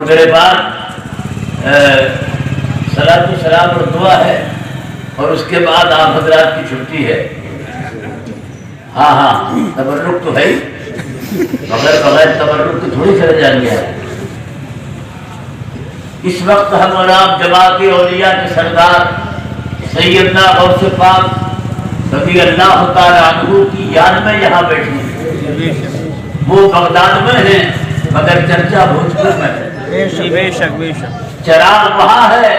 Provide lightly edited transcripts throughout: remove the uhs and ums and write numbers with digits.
میرے بعد صلاۃ و سلام اور دعا ہے اور اس کے بعد آپ حضرات کی چھٹی ہے. ہاں تبرک تو ہے ہی، بغیر تبرک تو تھوڑی چلے جائیں گے. اس وقت ہم اور آپ جماعت اولیاء کے سردار سیدنا غوث پاک رضی اللہ تعالیٰ عنہ کی یاد میں یہاں بیٹھے ہیں. وہ بغداد میں ہیں مگر چرچا بھوجپور میں ہے. بے شک چراغ وہاں ہے،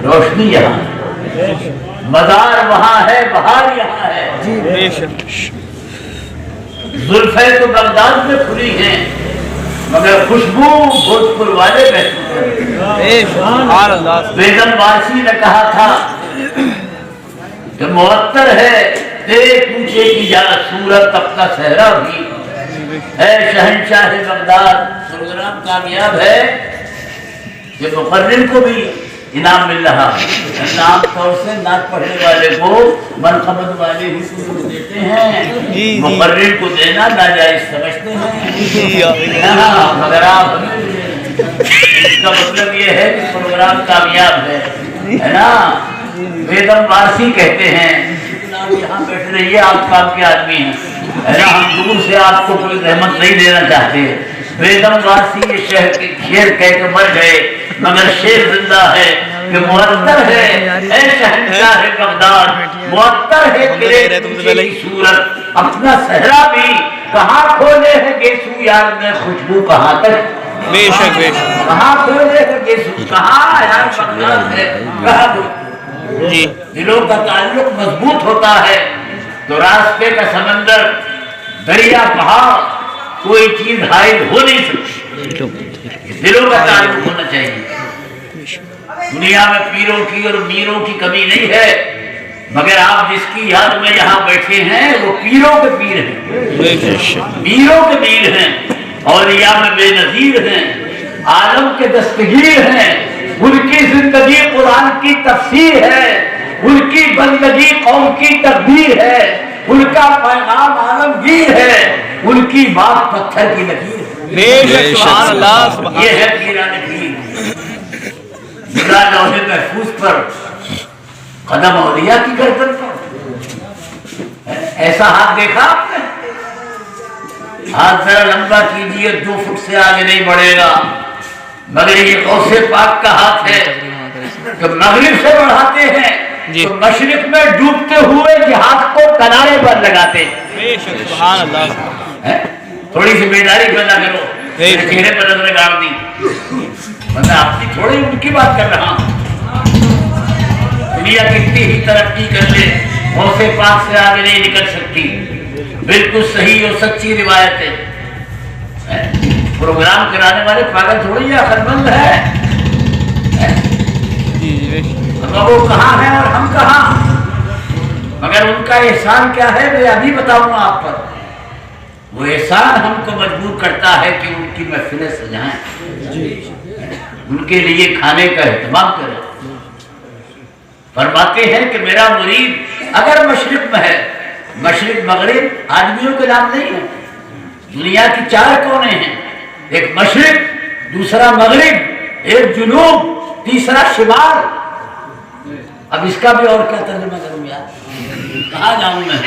روشنی یہاں ہے. مزار وہاں ہے، بہار یہاں ہے. بے شک زلفیں تو بغداد میں کھلی ہیں مگر خوشبو بھوجپور والے میں. بیگم وارسی نے کہا تھا کہ معطر ہے تیرے کوچے کی جا صورت اپنا صحرا بھی ہے. شہنشاہ بغداد پروگرام کامیاب ہے کہ مقرر کو بھی انعام مل رہا. عام طور سے نعت پڑھنے والے کو منقبت والے ہی کو دیتے ہیں، مقرر کو دینا ناجائز سمجھتے ہیں. مگر آپ اس کا مطلب یہ ہے کہ پروگرام کامیاب ہے نا. بیگم وارسی کہتے ہیں آپ یہاں بیٹھ رہیے، آپ کام کے آدمی ہیں، ہم دور سے آپ کو کوئی رحمت نہیں دینا چاہتے. بیگم وارسی یہ شعر کہہ کے مر گئے مگر شعر زندہ ہے کہ معطر ہے اے شہنشاہ بغداد، معطر ہے تیرے کوچے کی صورت اپنا صحرا بھی. کہاں کھولے ہے گیسو یار میں خوشبو کہاں تک. بے شک کہاں کھولے ہے گیسو، کہاں یار بغداد ہے کہاں. جی دلوں کا تعلق مضبوط ہوتا ہے تو راستے کا سمندر دریا پہاڑ کوئی چیز حائل ہو نہیں سکتی. دلوں کا تعلق ہونا چاہیے. دنیا میں پیروں کی اور میروں کی کمی نہیں ہے مگر آپ جس کی یاد میں یہاں بیٹھے ہیں وہ پیروں کے پیر ہیں، میروں کے میر ہیں، اولیاء میں بے نظیر ہیں، عالم کے دستگیر ہیں. ان کی زندگی قرآن کی تفسیر ہے، ان کی بندگی قوم کی تدبیر ہے، ان کا پیغام عالمگیر ہے، ان کی بات پتھر کی لکیر ہے. سبحان اللہ. یہ ہے پیران پیر. میرا لوح محفوظ پر قدم اولیاء کی گردن پر. ایسا ہاتھ دیکھا آپ نے؟ ہاتھ ذرا لمبا کیجیے، 2 فٹ سے آگے نہیں بڑھے گا مگر یہ غوث پاک کا ہاتھ ہے کہ مغرب سے بڑھاتے ہیں تو مشرق میں ڈوبتے ہوئے جہاد کو کنارے پر لگاتے. سبحان اللہ. تھوڑی سی بیداری پیدا کرو، چہرے پر نظریں گاڑ دی. میں اپنی تھوڑی ان کی بات کر رہا ہوں. دنیا کتنی ہی ترقی کر لے غوث پاک سے آگے نہیں نکل سکتی. بالکل صحیح اور سچی روایت ہے. پروگرام کرانے والے پاگل تھوڑی ہے، عقلمند ہے. وہ کہاں ہیں اور ہم کہاں، مگر ان کا احسان کیا ہے میں ابھی بتاؤں گا آپ پر. وہ احسان ہم کو مجبور کرتا ہے کہ ان کی محفلیں سجائیں، ان کے لیے کھانے کا اہتمام کریں. فرماتے ہیں کہ میرا مرید اگر مشرق میں ہے، مشرق مغرب آدمیوں کے نام نہیں ہے. دنیا کی 4 کونے ہیں، ایک مشرق، دوسرا مغرب، ایک جنوب، تیسرا شمال. اب اس کا بھی اور کیا ترجمہ کروں یار، کہاں جاؤں میں.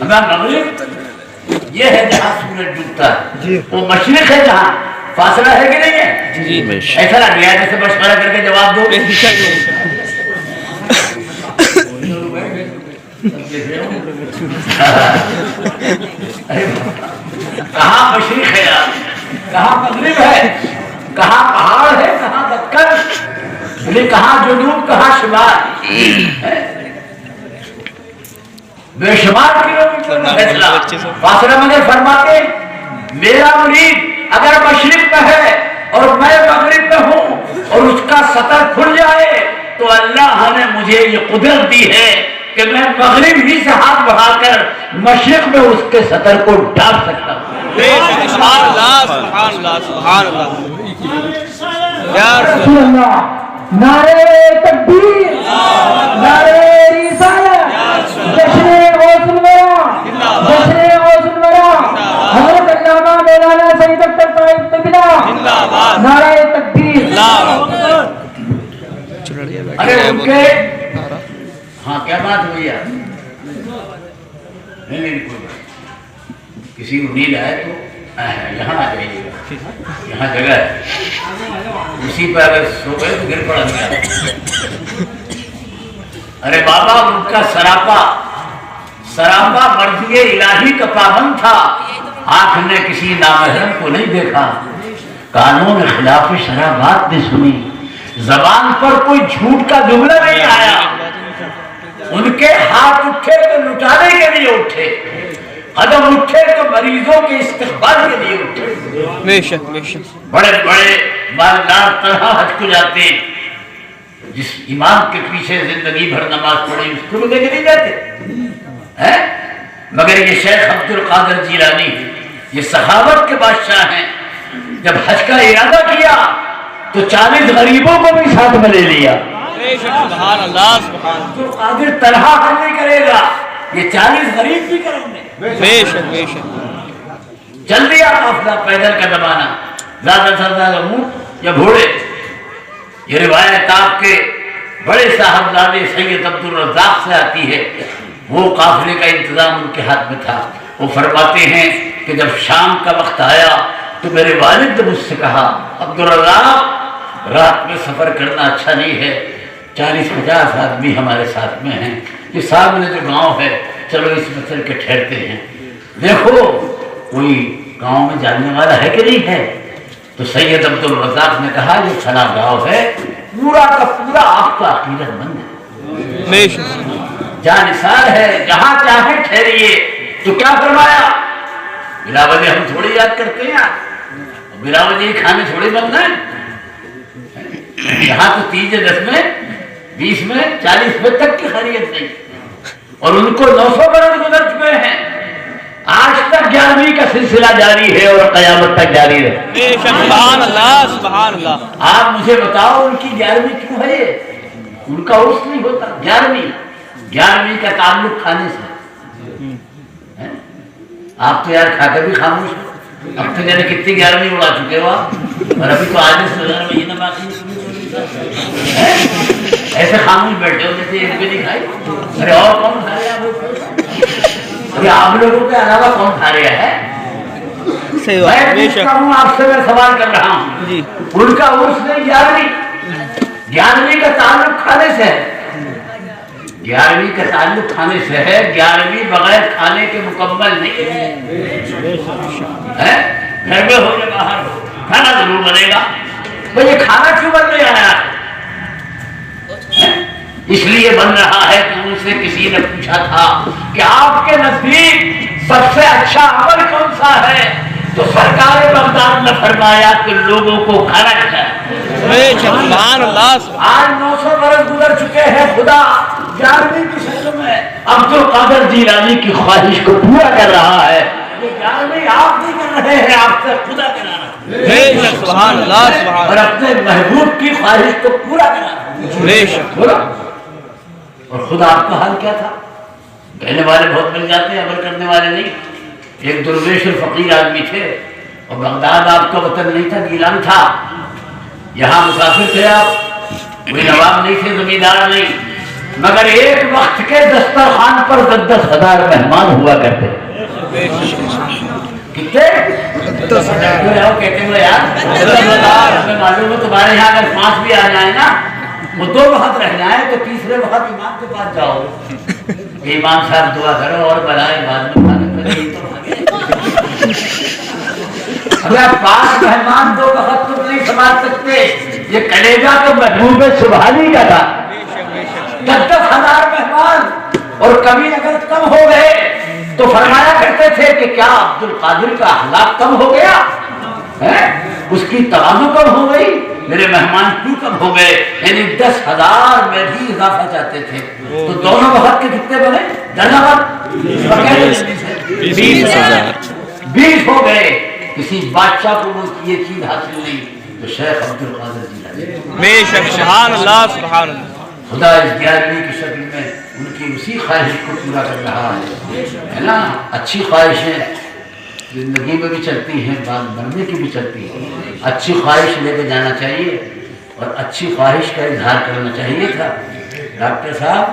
مغرب یہ ہے جہاں سورج ڈوبتا ہے، وہ مشرق ہے جہاں فاصلہ ہے کہ نہیں ہے. ایسا لگ گیا جیسے مشورہ کر کے جواب دو. کہاں مشرق ہے یار، کہاں مغرب ہے، کہاں پہاڑ ہے، کہاں دکن، کہاں جنوب، کہاں شمال. بے شمار کلومیٹر کا فاصلہ فاصلہ. مگر فرماتے میرا مرید اگر مشرق میں ہے اور میں مغرب میں ہوں اور اس کا سطر کھل جائے تو اللہ نے مجھے یہ قدرت دی ہے کہ میں مغرب ہی سے ہاتھ بڑھا کر مشرق میں اس کے سطر کو ڈال سکتا ہوں. سبحان اللہ سبحان اللہ سبحان اللہ. یا رسول اللہ. نعرے تکبیر، نعرے رسالت، جشن غوث الورا، جشن غوث الورا. حضرت علامہ مولانا سید اختر طائف قبلہ ان کے ہاں کیا بات ہوئی ہے؟ نہیں کوئی بات، کسی کو نیند آئے تو یہاں آ جائیے گا، یہاں جگہ ہے، اسی پہ اگر سو گئے تو گر پڑا گیا۔ ارے بابا ان کا سراپا مرضی الہی کا پابند تھا، آنکھ نے کسی نامحرم کو نہیں دیکھا، کانوں نے خلاف شرع بات نہیں سنی، زبان پر کوئی جھوٹ کا جملہ نہیں آیا، ان کے ہاتھ اٹھے تو لٹانے کے لیے اٹھے، قدم اٹھے تو مریضوں کے استقبال کے لیے اٹھے۔ بے شک بے شک، بڑے بڑے مالدار طرح حج کو جاتے ہیں، جس امام کے پیچھے زندگی بھر نماز پڑھی اس کو لے کے نہیں جاتے، مگر یہ شیخ عبد القادر جیلانی یہ سخاوت کے بادشاہ ہیں، جب حج کا ارادہ کیا تو 40 غریبوں کو بھی ساتھ میں لے لیا۔ سبحان اللہ سبحان عبد القادر تنہا حج نہیں کرے گا، یہ 40 غریب بھی کریں گے۔ بے شک بے شک، چل دیا قافلہ، پیدل کا زمانہ، زیادہ سے زیادہ اونٹ یا گھوڑے۔ یہ روایت آپ کے بڑے صاحبزادے سید عبد الرزاق سے آتی ہے، وہ قافلے کا انتظام ان کے ہاتھ میں تھا۔ وہ فرماتے ہیں کہ جب شام کا وقت آیا تو میرے والد نے مجھ سے کہا، عبد الرزاق رات میں سفر کرنا اچھا نہیں ہے، 40-50 آدمی ہمارے ساتھ میں ہیں، یہ سامنے جو گاؤں ہے چلو اس میں چل کے ٹھہرتے ہیں، دیکھو کوئی گاؤں میں جاننے والا ہے کہ نہیں ہے؟ تو سید عبد الرزاق نے کہا یہ فلاں گاؤں ہے، پورا کا پورا آپ کا عقیدت مند ہے، بے شک، جانثار ہے، جہاں چاہے ٹھہریے۔ تو کیا فرمایا؟ بلا وجہ ہم تھوڑی یاد کرتے ہیں، بلا وجہ ہی کھانے تھوڑی بننا ہے، یہاں تو 30 میں 20 میں 40 میں تک کی خیریت نہیں، اور ان کو 900 برس گزر چکے ہیں، آج تک 11ویں کا سلسلہ جاری ہے اور قیامت تک جاری ہے۔ بے شک، سبحان اللہ سبحان اللہ۔ آپ مجھے بتاؤ ان کی 11ویں کیوں ہے؟ ان کا عرس نہیں ہوتا، 11ویں کا تعلق کھانے سے۔ آپ تو یار کھا کے بھی خاموش ہو، اب تو جانے کتنی 11ویں اڑا چکے ہو آپ، اور ابھی تو آج سے مہینہ باقی ایسے خاموش بیٹھے ہو جیسے ایک بھی نہیں کھائی۔ ارے اور کون کھا رہا ہے؟ ابھی آپ لوگوں کے علاوہ کون کھا رہا ہے؟ صحیح بات، بے شک، آپ سے میں سوال کر رہا ہوں جی، ان کا عرس نہیں 11ویں کا تعلق کھانے سے ہے، 11ویں کا تعلق کھانے سے ہے، 11ویں بغیر کھانے کے مکمل نہیں ہے۔ گھر میں ہو یا باہر ہو کھانا ضرور بنے گا۔ بھئی یہ کھانا کیوں بن نہیں آیا؟ اس لیے بن رہا ہے کہ ان سے کسی نے پوچھا تھا کہ آپ کے نزدیک سب سے اچھا عمل کون سا ہے؟ تو سرکار بغداد نے فرمایا کہ لوگوں کو کھانا چاہیے۔ بے شک، سبحان اللہ سبحان آج 900 برس گزر چکے ہیں، خدا 11ویں کی شکل میں عبد القادر جیلانی کی خواہش کو پورا کر رہا ہے۔ یہ 11ویں آپ نہیں کر رہے ہیں، آپ سے خدا کرا رہا ہے، بے شک، سبحان اللہ سبحان اور اللہ، اپنے محبوب کی خواہش کو پورا کرا رہا ہے۔ بے شک، بولا اور خدا آپ کا حال کیا تھا؟ کہنے والے بہت مل جاتے ہیں، عمل کرنے والے نہیں۔ ایک درویش اور فقیر آدمی تھے، اور بغداد آپ کا وطن نہیں تھا، گیلان تھا، یہاں مسافر تھے آپ، کوئی نواب نہیں تھے، زمیندار نہیں، مگر ایک وقت کے دسترخوان پر 10,000 مہمان ہوا کرتے۔ کتنے؟ 10,000 کہتے ہوئے یار، معلوم ہے تمہارے یہاں اگر 5 بھی آ جائیں نا، وہ 2 وقت رہ جائیں تو تیسرے وقت امام کے پاس جاؤ کہ امام صاحب دعا کرو اور بلائے بعد میں کھانے پہ نہیں تو اگر 5 مہمان 2 وقت تم نہیں سنبھال سکتے، یہ کلیجہ تو محبوب سبحانی کا تھا۔ 10,000 مہمان، اور کبھی اگر کم ہو گئے تو فرمایا کرتے تھے کہ کیا عبد القادر کا اخلاق کم ہو گیا ہے؟ اس کی تواضع کم ہو گئی، میرے مہمان کیوں کم ہو گئے؟ یعنی 10,000 میں بھی اضافہ چاہتے تھے، تو دونوں وقت کے کتنے بنے؟ 20 ہو گئے۔ کسی بادشاہ کو وہ یہ چیز حاصل نہیں، تو شیخ عبد القادر جیلانی، بے شک، سبحان اللہ سبحان اللہ، خدا اس 11ویں کی شکل میں ان کی اسی خواہش کو پورا کر رہا ہے نا۔ اچھی خواہشیں زندگی میں بھی چلتی ہیں، بعد مرنے کی بھی چلتی ہیں، اچھی خواہش لے کے جانا چاہیے اور اچھی خواہش کا اظہار کرنا چاہیے تھا۔ ڈاکٹر صاحب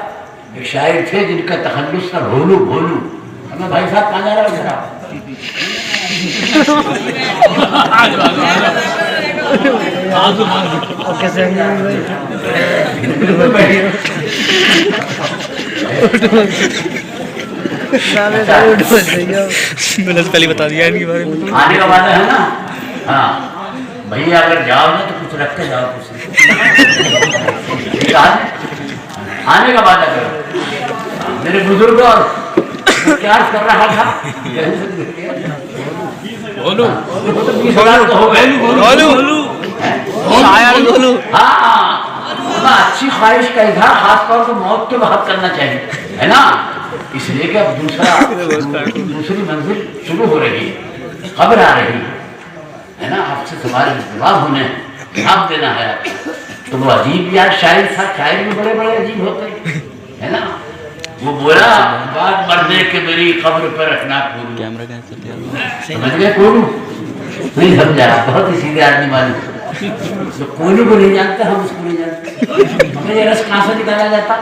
ایک شاعر تھے جن کا تخلص تھا بھولو بھولو. ہمیں بھائی صاحب کہاں جا رہا ہو جناب؟ پہلے بتا دیا ان کے بارے میں. آنے کا وعدہ ہے نا؟ ہاں بھیا اگر جاؤ نا تو کچھ رکھ کے جاؤ. کچھ آنے کا وعدہ کرو. میرے بزرگ اور کیا کر رہا تھا اچھی خواہش کا اظہار خاص طور پر موت کے وقت کرنا چاہیے ہے نا. اس لیے کہ اب دوسری منزل شروع ہو رہی ہے, خبر آ رہی ہے نا, آپ سے تمہارے جواب ہونے جواب دینا ہے. تو وہ عجیب یار شاعر تھا, شاعر بھی بڑے بڑے عجیب ہوتے ہے نا. وہ بولا بات مرنے کے میری قبر پر رکھنا کولو. سمجھ گئے کولو؟ نہیں سمجھا, بہت ہی سیدھے آدمی معلوم. جو کولو کو نہیں جانتے ہم اس کو نہیں جانتے. ہمیں یہ رس کہاں سے نکالا جاتا ہے؟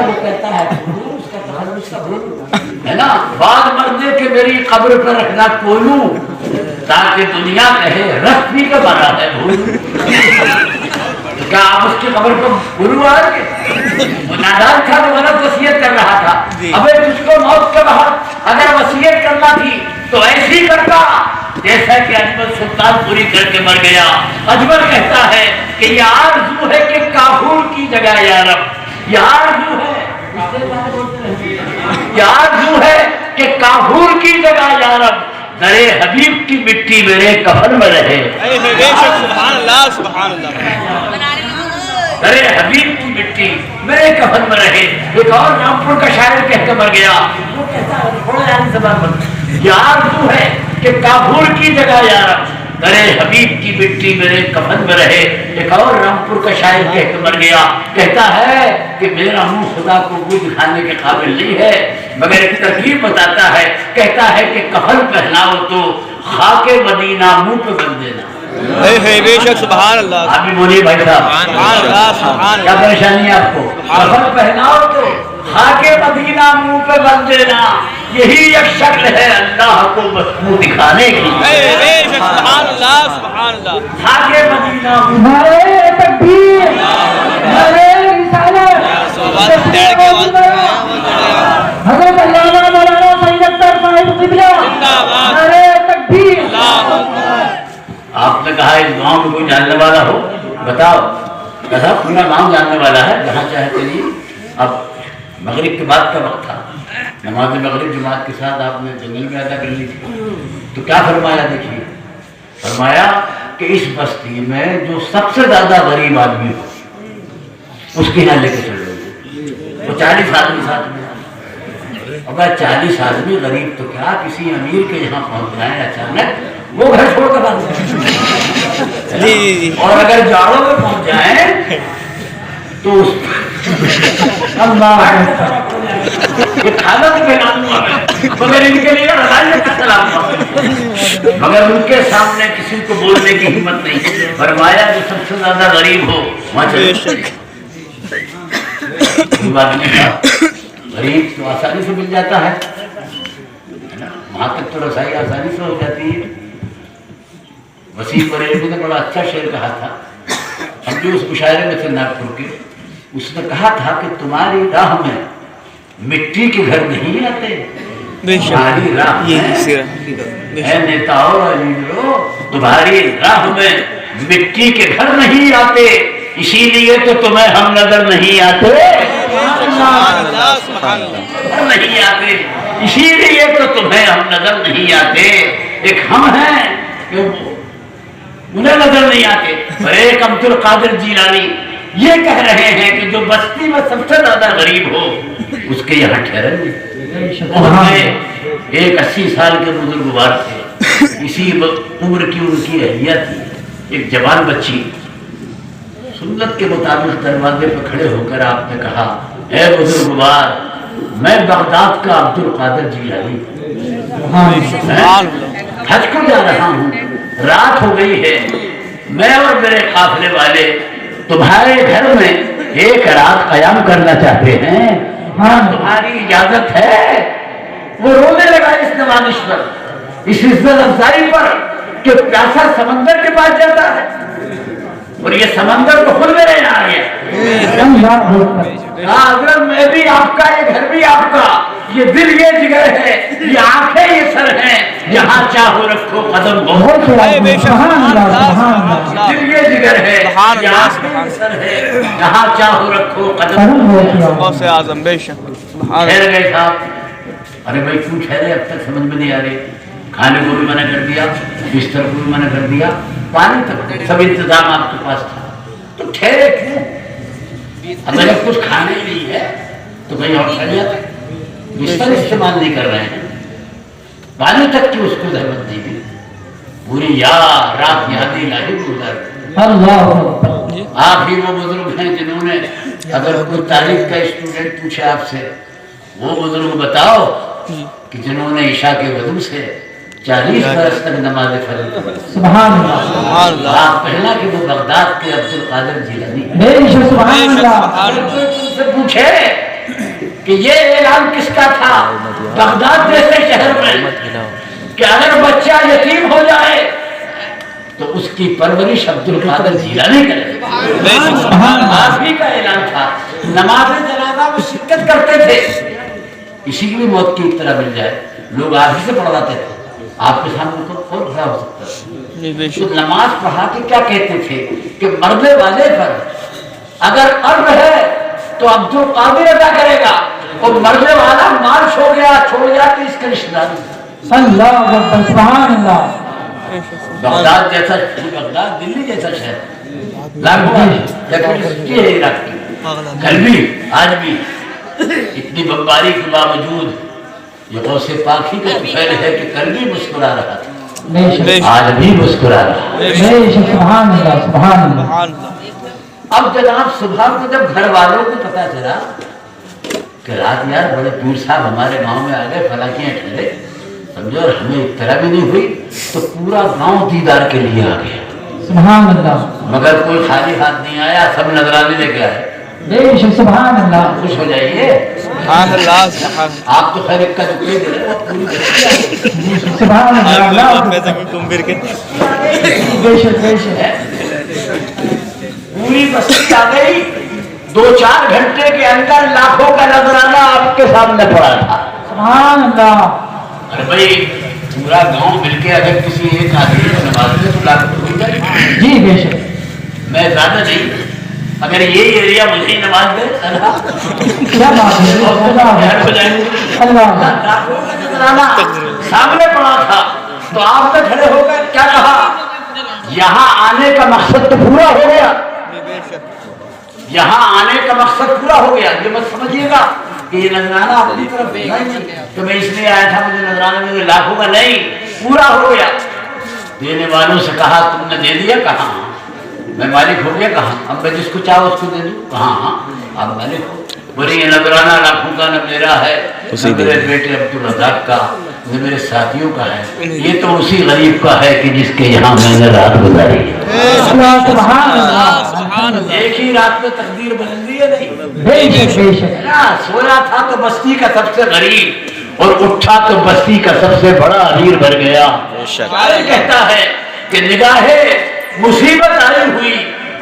وہ کہتا ہے اس کا تخلص کا بھولو ہے نا. بات مرنے کے میری قبر پر رکھنا کولو تاکہ دنیا کہے رس بھی کا بنا ہے بھولو. کیا آپ اس کی قبر کو بھولو آ گئے؟ وہ نادان تھا تو غلط وصیت کر رہا تھا. ابے تجھ کو موت کے بعد اگر وصیت کرنا تھی تو ایسی کرتا جیسا کہ اجمل سلطان پوری کر کے مر گیا. اجمل کہتا ہے کہ یہ آرزو ہے کہ کافور کی جگہ یا رب, یہ آرزو ہے, یہ آرزو ہے کہ کافور کی جگہ یا رب درے حبیب کی مٹی میرے کفن میں رہے. سبحان اللہ سبحان اللہ. درے حبیب کی مٹی میرے کفن میں رہے. ایک اور رامپور کا شاعر کہہ کے مر گیا. وہ کہتا ہے تھوڑا یعنی زبان بند, یہ آرزو ہے کہ کافور کی جگہ یا رب درے حبیب کی مٹی میرے کفن میں رہے. ایک اور رامپور کا شاعر کہہ کے مر گیا. کہتا ہے کہ میرا منہ خدا کو وہ دکھانے کے قابل نہیں ہے مگر ایک ترکیب بتاتا ہے. کہتا ہے کہ کفن پہناؤ تو خاک مدینہ منہ پہ بن دینا. بے شک سبحان اللہ. آپ بھی بولیے بھائی صاحب, سبحان اللہ سبحان کیا اللہ. پریشانی ہے آپ کو؟ کفن پہناؤ تو خاک مدینہ منہ پہ بن دینا. یہی ایک شکل ہے اللہ کو منہ دکھانے کی. بے شک سبحان اللہ سبحان اللہ. خاک مدینہ نعرے تکبیر, نعرے رسالت, حضرت علامہ مولانا سید اختر صاحب قبلہ, نعرے تکبیر. آپ نے کہا اس گاؤں میں کوئی جاننے والا ہو بتاؤ. کہا پورا گاؤں جاننے والا ہے, جہاں چاہے چلیے. اب مغرب کے بعد کا وقت تھا, نماز مغرب جماعت کے ساتھ آپ نے جنگل میں ادا کر لی تھی. تو کیا فرمایا دیکھیے, فرمایا کہ اس بستی میں جو سب سے زیادہ غریب آدمی ہو اس کے یہاں لے کے چل رہے. وہ 40 آدمی ساتھ میں. اگر 40 آدمی غریب تو کیا کسی امیر کے یہاں پہنچ جائیں اچانک, وہ گھر چھوڑ کر اور اگر جاڑوں میں پہنچ جائیں تو یہ کھانا تو پہنا مگر ان کے لیے کا سلام, مگر ان کے سامنے کسی کو بولنے کی ہمت نہیں. فرمایا جو سب سے زیادہ غریب ہو وہاں چلے. غریب تو آسانی سے مل جاتا ہے, وہاں تک تو رسائی آسانی سے ہو جاتی ہے. وسیم بریلوی نے بڑا اچھا شعر کہا تھا, ہم جو اس مشاعرے میں تھے ناگپور کے. اس نے کہا تھا کہ تمہاری راہ میں مٹی کے گھر نہیں آتے, تمہاری راہ میں نیتاؤں اور لیڈروں تمہاری راہ میں مٹی کے گھر نہیں آتے, اسی لیے تو تمہیں ہم نظر نہیں آتے. نہیں آتے اسی لیے تو تمہیں ہم نظر نہیں آتے. ایک ہم ہیں کہ انہیں نظر نہیں آتے, اور ایک عبد القادر جیلانی یہ کہہ رہے ہیں کہ جو بستی میں سب سے زیادہ غریب ہو اس کے یہاں ٹھہرے. ایک 80 سال کے بزرگوار تھے, اسی عمر کی ان کی اہلیہ تھی, ایک جوان بچی. سنت کے مطابق دروازے پہ کھڑے ہو کر آپ نے کہا, اے بزرگوار میں بغداد کا عبد القادر جیلانی حج کو جا رہا ہوں, رات ہو گئی ہے, میں اور میرے قافلے والے تمہارے گھر میں ایک رات قیام کرنا چاہتے ہیں، ہاں تمہاری اجازت ہے۔ وہ رونے لگا اس نوازش پر، اس عزت افزائی پر کہ پیاسا سمندر کے پاس جاتا ہے، اور یہ سمندر تو خود میرے یہاں آ گیا۔ ہاں حضرت میں بھی آپ کا، یہ گھر بھی آپ کا، یہ دل یہ جگر ہے، یہ آنکھیں یہ سر ہیں، جہاں چاہو رکھو قدم بہت دل یہ جگر ہے، یہ آنکھیں یہ سر ہے، جہاں چاہو رکھو قدم غوث اعظم بے شک ٹھہر گئے صاحب۔ ارے بھائی کیوں ٹھہرے؟ اب تک سمجھ میں نہیں آ رہی۔ کھانے کو بھی منع کر دیا، بستر کو بھی منع کر دیا، پانی تک سب انتظام آپ کے پاس تھا، تو ٹھہرے کیوں؟ اگر کچھ کھانے نہیں ہے تو کہیں اور چل جاتے، بستر استعمال نہیں کر رہے ہیں، پانی تک کی اس کو ضرورت نہیں دی، پوری رات یادیں لاہی گزر۔ آپ ہی وہ بزرگ ہیں جنہوں نے، اگر کوئی تاریخ کا اسٹوڈنٹ پوچھے آپ سے، وہ بزرگ بتاؤ کہ جنہوں نے عشاء کے وضو سے 40 برس تک نماز فرض پڑھی۔ سبحان اللہ۔ آپ کہنا کہ وہ بغداد کے عبد القادر جیلانی سے پوچھے کہ یہ اعلان کس کا تھا بغداد جیسے شہر میں کہ اگر بچہ یتیم ہو جائے تو اس کی پرورش عبد القادر جیلانی کرے۔ آپ ہی کا اعلان تھا۔ نماز جنازہ میں شرکت کرتے تھے، کسی کی بھی موت کی اطلاع مل جائے لوگ آپ ہی سے پڑھواتے تھے، آپ کے سامنے تو اور کھڑا ہو سکتا ہے۔ تو نماز پڑھا کے کیا کہتے تھے کہ مرنے والے پر اگر عرض ہے تو عبد القادر ادا کرے گا، اور مرنے والا مال چھوڑ گیا تو اس کا رشتہ دار۔ سبحان اللہ۔ بغداد جیسا، بغداد دلی جیسا شہر، کل بھی آج بھی اتنی بمباری کے باوجود یہ غوث پاک ہی کا فعل ہے کہ کل بھی مسکرا رہا تھا، آج بھی مسکرا رہا ہے۔ اب جناب صبح کو جب گھر والوں کو پتا چلا کہ رات یار بڑے پیر صاحب ہمارے گاؤں میں آ گئے، فلاکیاں ٹھہرے، سمجھو، اور ہمیں اطلاع بھی نہیں ہوئی، تو پورا گاؤں دیدار کے لیے آ گیا۔ سبحان اللہ۔ مگر کوئی خالی ہاتھ نہیں آیا، سب نذرانے لے کے آئے۔ سبحان اللہ۔ خوش ہو جائیے، سبحان اللہ۔ آپ تو خیر ایک کا جو دے رہے وہ پوری سبحان اللہ۔ پوری بستی آ گئی، 2-4 گھنٹے کے اندر لاکھوں کا نذرانہ آپ کے سامنے پڑا تھا۔ سبحان اللہ۔ ارے بھائی پورا گاؤں مل کے اگر کسی ایک آدمی کو نواز دے تو لاکھ ہو جائے۔ جی بے شک۔ میں زیادہ نہیں، اگر یہ ایریا مجھے ہی نواز دے کیا بات ہے، ہو جائے گے۔ سامنے پڑا تھا تو آپ نے کھڑے ہو کر کیا کہا؟ یہاں آنے کا مقصد تو پورا ہو گیا، یہاں آنے کا مقصد پورا ہو گیا۔ یہ مت سمجھیے گا کہ یہ نذرانہ اپنی طرف تو میں اس لیے آیا تھا، مجھے نذرانہ میں لاکھوں کا نہیں، پورا ہو گیا۔ دینے والوں سے کہا تم نے دے دیا؟ کہا ہاں۔ میں مالک ہو گیا؟ کہا اب میں جس کو چاہو اس کو دے دوں؟ کہا ہاں آپ مالک ہو۔ بولے یہ نذرانہ لاکھوں کا نہ میرا ہے، نہ میرے بیٹے عبد الرزاق کا، نہ میرے ساتھیوں کا ہے، یہ تو اسی غریب کا ہے کہ جس کے یہاں میں نے رات گزاری ہے۔ ایک ہی رات میں تقدیر بدل دی ہے نہیں؟ سویا تھا تو بستی کا سب سے غریب، اور اٹھا تو بستی کا سب سے بڑا امیر بن گیا۔ شاعر کہتا ہے کہ نگاہیں مصیبت آئی ہوئی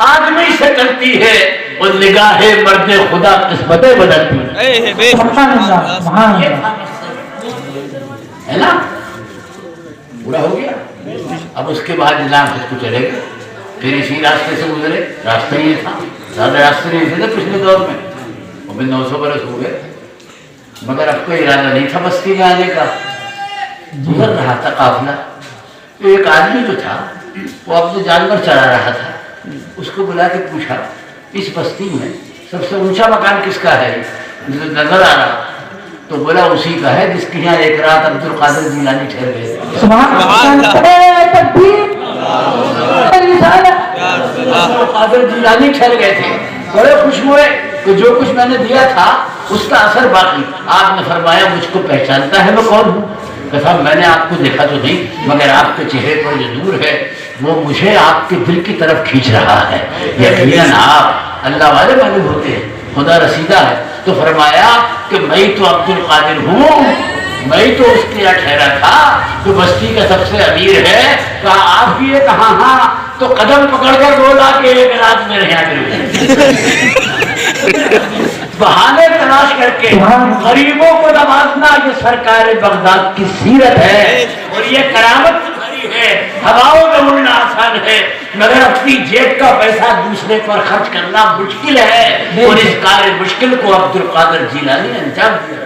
آدمی سے کرتی ہے، اور نگاہیں مرد خدا قسمتیں بدلتی ہے نا۔ پورا ہو گیا۔ اب اس کے بعد جناب خود کو چلے گئے، پھر اسی راستے سے گزرے، راستہ یہ تھا، زیادہ راستے نہیں تھے پچھلے دور میں، وہ بھی 900 برس ہو گئے، مگر اب کوئی ارادہ نہیں تھا بستی میں آنے کا۔ گزر رہا تھا قافلہ، ایک آدمی جو تھا وہ اپنے جانور چلا رہا تھا، اس کو بلا کے پوچھا اس بستی میں سب سے اونچا مکان کس کا ہے مجھے نظر آ رہا؟ تو بولا اسی کا ہے جس کے یہاں ایک رات عبد القادر جیلانی ٹھہر گئے۔ عبد القادر جیلانی ٹھہر گئے تھے، بڑے خوش ہوئے کہ جو کچھ میں نے دیا تھا اس کا اثر باقی۔ آپ نے فرمایا مجھ کو پہچانتا ہے میں کون ہوں؟ کہ صاحب میں نے آپ کو دیکھا تو نہیں، مگر آپ کے چہرے پر جو نور ہے وہ مجھے آپ کے دل کی طرف کھینچ رہا ہے. یقیناً آپ اللہ والے معلوم ہوتے ہیں, خدا رسیدہ ہے. تو فرمایا کہ میں تو عبد القادر ہوں, میں تو اس کے ٹھہرا تھا جو بستی کا سب سے امیر ہے. کہا آپ بھی ہے؟ کہا ہاں. تو قدم پکڑ کر بولا کہ ایک رات میں رہا بہانے تلاش کر کے غریبوں کو نوازنا یہ سرکار بغداد کی سیرت ہے, اور یہ کرامت بھری ہے. ہواؤں میں اڑنا آسان ہے مگر اپنی جیب کا پیسہ دوسرے پر خرچ کرنا مشکل ہے, اور اس کار مشکل کو عبد القادر جیلانی نے انجام دیا.